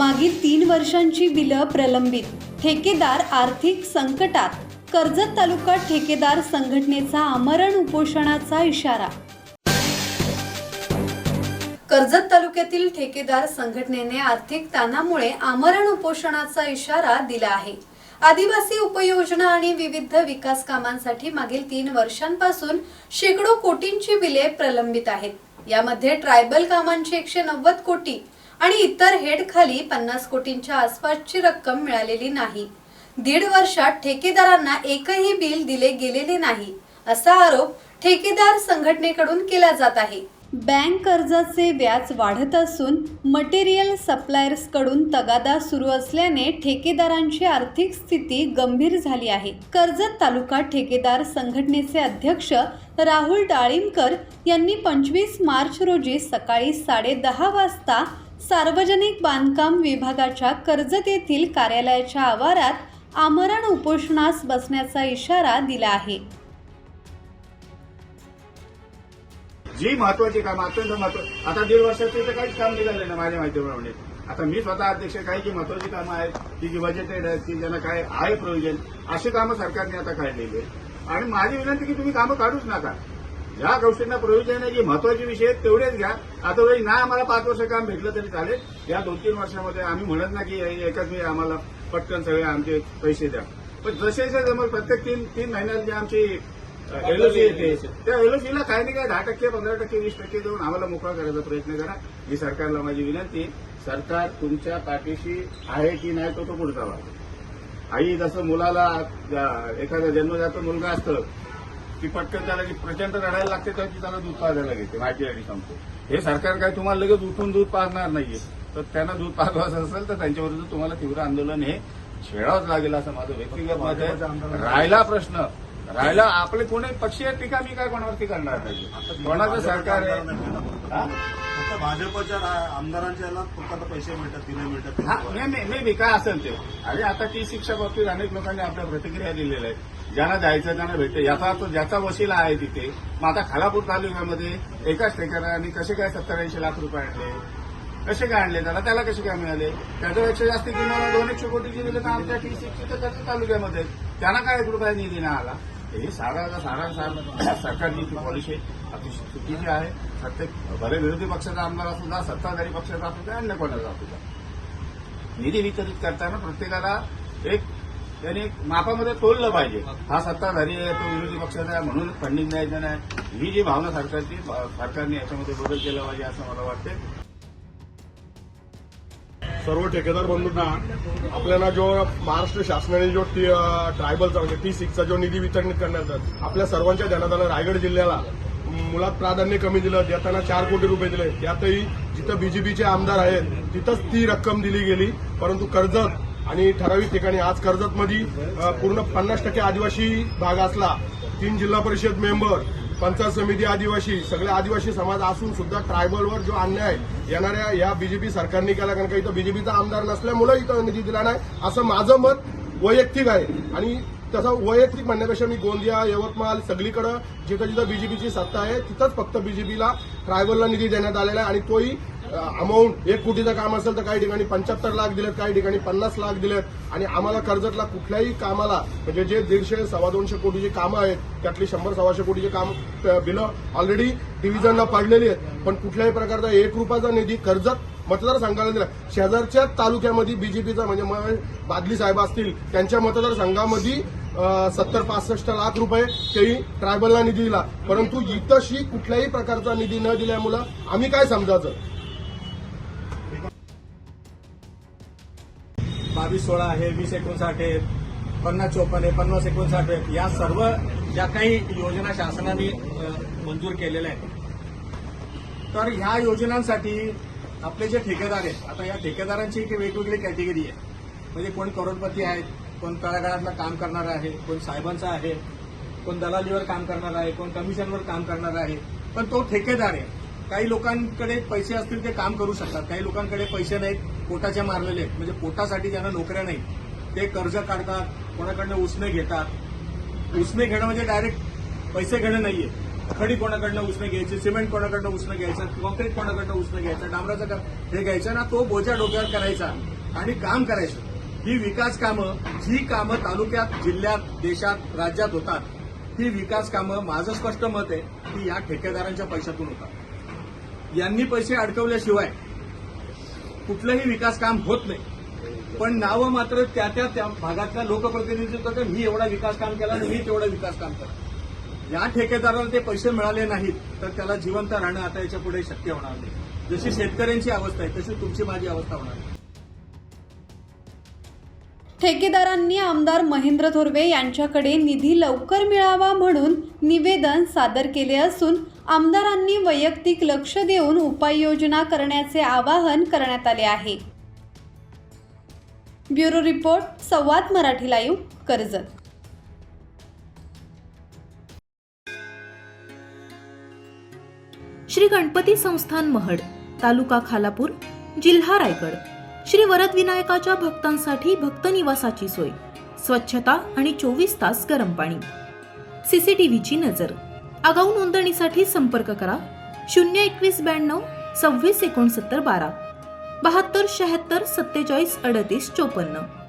मागील 3 वर्षांची बिलं प्रलंबित, ठेकेदार आर्थिक संकटात, कर्जत तालुका ठेकेदार संघटनेचा आमरण उपोषणाचा इशारा। कर्जत तालुक्यातील ठेकेदार संघटनेने आर्थिक ताणामुळे आमरण उपोषणाचा इशारा दिला आहे। आदिवासी उपयोजना आणि विविध विकास कामांसाठी मागील 3 वर्षांपासून शेकडो कोटींची बिले प्रलंबित आहेत। यामध्ये ट्रायबल कामांची 190 कोटी आणि इतर हेड खाली 50 कोटींच्या आसपासची रक्कम मिळालेली नाही। 1.5 वर्षात ठेकेदारांना एकही बिल दिले गेलेले नाही, असा आरोप ठेकेदार संघटनेकडून केला जात आहे। बँक कर्जाचे व्याज वाढत असून मटेरियल सप्लायर्स कडून तगादा सुरू असल्याने ठेकेदारांची आर्थिक स्थिती गंभीर झाली आहे। कर्जत तालुका ठेकेदार संघटनेचे अध्यक्ष राहुल डाळिंबकर यांनी 25 मार्च रोजी सकाळी 10:30 वाजता सार्वजनिक बांधकाम विभागाच्या कर्जत येथील कार्यालयाच्या आवारात आमरण उपोषणास बसण्याचा इशारा दिला आहे। जी महत्वाची काम अत्यंत महत्वाची, आता 1.5 वर्षाचे तर काहीच काम निघाले ना माझ्या माहितीप्रमाणे। आता मी स्वतः अध्यक्ष, काही जी महत्वाची कामं आहेत ती जी बजेटेड आहेत, की ज्यांना काय आहे प्रोव्हिजन, अशी कामं सरकारने आता काढलेली आहेत। आणि माझी विनंती की तुम्ही कामं काढूच नका। ज्या गोष्टींना प्रोव्हिजन आहे, जी महत्वाची विषय आहेत तेवढेच घ्या। आता वेळी ना आम्हाला 5 वर्ष काम भेटलं तरी चालेल, या 2-3 वर्षामध्ये आम्ही म्हणत ना की एकाच वेळी आम्हाला पटकन सगळे आमचे पैसे द्या, पण जसे जमल प्रत्येक 3 महिन्यात जे आमची एलओसी येते त्या एलओसीला काही नाही काय 10%, 15%, 20% देऊन आम्हाला मोकळा करायचा प्रयत्न करा। ही सरकारला माझी विनंती। सरकार तुमच्या पाठीशी आहे की नाही तो पुढचा भाग। आई जसं मुलाला एखादा जन्मजात मुलगा असतं की पटकन त्याला जी प्रचंड रडायला लागते तर ती त्याला दूध पाजायला घेते, माहिती सांगतो। हे सरकार काय तुम्हाला लगेच उठून दूध पाजणार नाहीये, तर त्यांना दूध पाजवायचं असेल तर त्यांच्याविरुद्ध तुम्हाला तीव्र आंदोलन हे छेडावंच लागेल, असं माझं व्यक्तिगत मत आहे। राहिला आपले कोणी पक्षीय टीका मी काय कोणावरती करणार नाही। कोणाचं सरकार आहे, फक्त भाजपच्या आमदारांच्या याला फक्त पैसे मिळतात, तिने मिळतात। मी काय असेल ते। आणि आता ती शिक्षा बाबतीत अनेक लोकांनी आपल्या प्रतिक्रिया दिलेल्या आहेत। ज्यांना जायचं त्यांना भेटते, ज्याचा वशिला आहे तिथे। मग आता खालापूर तालुक्यामध्ये एकाच ठेकेदाराने कसे काय 70-80 लाख रुपये आणले, कसे काय आणले, त्याला कसे काय मिळाले? त्याच्यापेक्षा जास्त किंमत 200 कोटीची दिली तर आमच्या कर्जत तालुक्यामध्ये त्यांना काय 1 रुपया निधी नाही आला। हे सारा सरकारची पॉलिसी अतिशय चुकीची आहे। प्रत्येक बरे विरोधी पक्षाचा आमदार असू द्या, सत्ताधारी पक्षाचा असू द्या, अन्य कोणाचा असू द्या, निधी वितरित करताना प्रत्येकाला त्यांनी मापामध्ये तोललं पाहिजे। हा सत्ताधारी आहे, तो विरोधी पक्षाचा आहे म्हणून फंडिंग द्यायचं नाही, ही जी भावना सरकारने याच्यामध्ये बदल केला पाहिजे असं मला वाटतं। सर्व ठेकेदार बंधूंना आपल्याला जो महाराष्ट्र शासनाने जो ट्रायबलचा म्हणजे T6चा जो निधी वितरित करण्याचा आपल्या सर्वांच्या ध्यानात आलं। रायगड जिल्ह्याला मुळात प्राधान्य कमी दिलं, देताना 4 कोटी रुपये दिले। त्यातही जिथं बीजेपीचे आमदार आहेत तिथंच ती रक्कम दिली गेली, परंतु कर्जत आणि ठराविक ठिकाणी आज कर्जतमध्ये पूर्ण 50% आदिवासी भाग असला, 3 जिल्हा परिषद मेंबर, पंचायत समिती आदिवासी, सगळे आदिवासी समाज असून सुद्धा ट्रायबलवर जो अन्याय येणाऱ्या या बीजेपी सरकारने केला, कारण का इथं बीजेपीचा आमदार नसल्यामुळे इथं निधी दिला नाही असं माझं मत वैयक्तिक आहे। आणि तसं वैयक्तिक म्हणण्यापेक्षा मी गोंदिया, यवतमाळ सगळीकडे जिथं बीजेपीची सत्ता आहे तिथंच फक्त बीजेपीला ट्रायबलला निधी देण्यात आलेला आहे। आणि तोही अमाऊंट 1 कोटीचं काम असेल तर काही ठिकाणी 75 लाख दिलेत, काही ठिकाणी 50 लाख दिलेत। आणि आम्हाला कर्जतला कुठल्याही कामाला म्हणजे जे 150-200 कोटीची कामं आहेत त्यातली 100-125 कोटीची काम बिलं ऑलरेडी डिव्हिजनला पडलेली आहेत, पण कुठल्याही प्रकारचा 1 रुपयाचा निधी कर्जत मतदारसंघाला दिला। शेजारच्या तालुक्यामध्ये बीजेपीचा म्हणजे बादली साहेब असतील त्यांच्या मतदारसंघामध्ये 70-65 लाख रुपये तेही ट्रायबलला निधी दिला, परंतु इथंशी कुठल्याही प्रकारचा निधी न दिल्यामुळं आम्ही काय समजायचं। 22-16 आहे, 20-59 आहे, 50-54 आहे, 50-59 आहे, या सर्व ज्या काही योजना शासनाने मंजूर केलेल्या आहेत, तर ह्या योजनांसाठी आपले जे ठेकेदार आहेत, आता या ठेकेदारांची एक वेगवेगळी कॅटेगरी आहे। म्हणजे कोण करोडपती आहेत, कोण तळागाळातलं काम करणार आहे, कोण साहेबांचा आहे, कोण दलालीवर काम करणार आहे, कोण कमिशनवर काम करणार आहे, पण तो ठेकेदार आहे। काही लोकांकडे पैसे असतील ते काम करू शकतात, काही लोकांकडे पैसे नाहीत, पोटाचे मारलेले आहेत, म्हणजे पोटासाठी ज्यांना नोकऱ्या नाहीत ते कर्ज काढतात, कोणाकडनं उसने घेतात। उसने घेणं म्हणजे डायरेक्ट पैसे घेणं नाहीये, खडी कोणाकडनं उसने घ्यायची, सिमेंट कोणाकडनं उसने घ्यायचं, कॉन्क्रीट कोणाकडनं उसने घ्यायचं, डांबराचं हे घ्यायचं ना, तो बोजा डोक्यावर करायचा आणि काम करायचं. ही विकास कामं, जी कामं तालुक्यात, जिल्ह्यात, देशात, राज्यात होतात, ही विकास कामं माझं स्पष्ट मत आहे की या ठेकेदारांच्या पैशातून होतात. यांनी पैसे अडकवल्याशिवाय कुठलंही विकास काम होत नाही. पण नावं मात्र त्या भागातल्या लोकप्रतिनिधींचं तर मी एवढा विकास काम केला आणि मी तेवढा विकास काम केला. या ठेकेदाराला ते पैसे मिळाले नाहीत तर त्याला जिवंत राहणं आता याच्या पुढे शक्य होणार नाही. जशी शेतकऱ्यांची अवस्था आहे तशी तुमची माझी अवस्था होणार आहे. ठेकेदारांनी आमदार महेंद्र थोरवे यांच्याकडे निधी लवकर मिळावा म्हणून निवेदन सादर केले असून आमदारांनी वैयक्तिक लक्ष देऊन उपाययोजना करण्याचे आवाहन करण्यात आले आहे. ब्युरो रिपोर्ट, संवाद मराठी लाईव्ह, कर्जत. श्री गणपती संस्थान महड, तालुका खालापूर, जिल्हा रायगड. श्री वरद विनायकाच्या भक्तांसाठी भक्त निवासाची सोय, स्वच्छता आणि 24 तास गरम पाणी, सीसीटीव्हीची नजर. आगाऊ नोंदणीसाठी संपर्क करा 02192 26 69 12 72 76 47 38 54.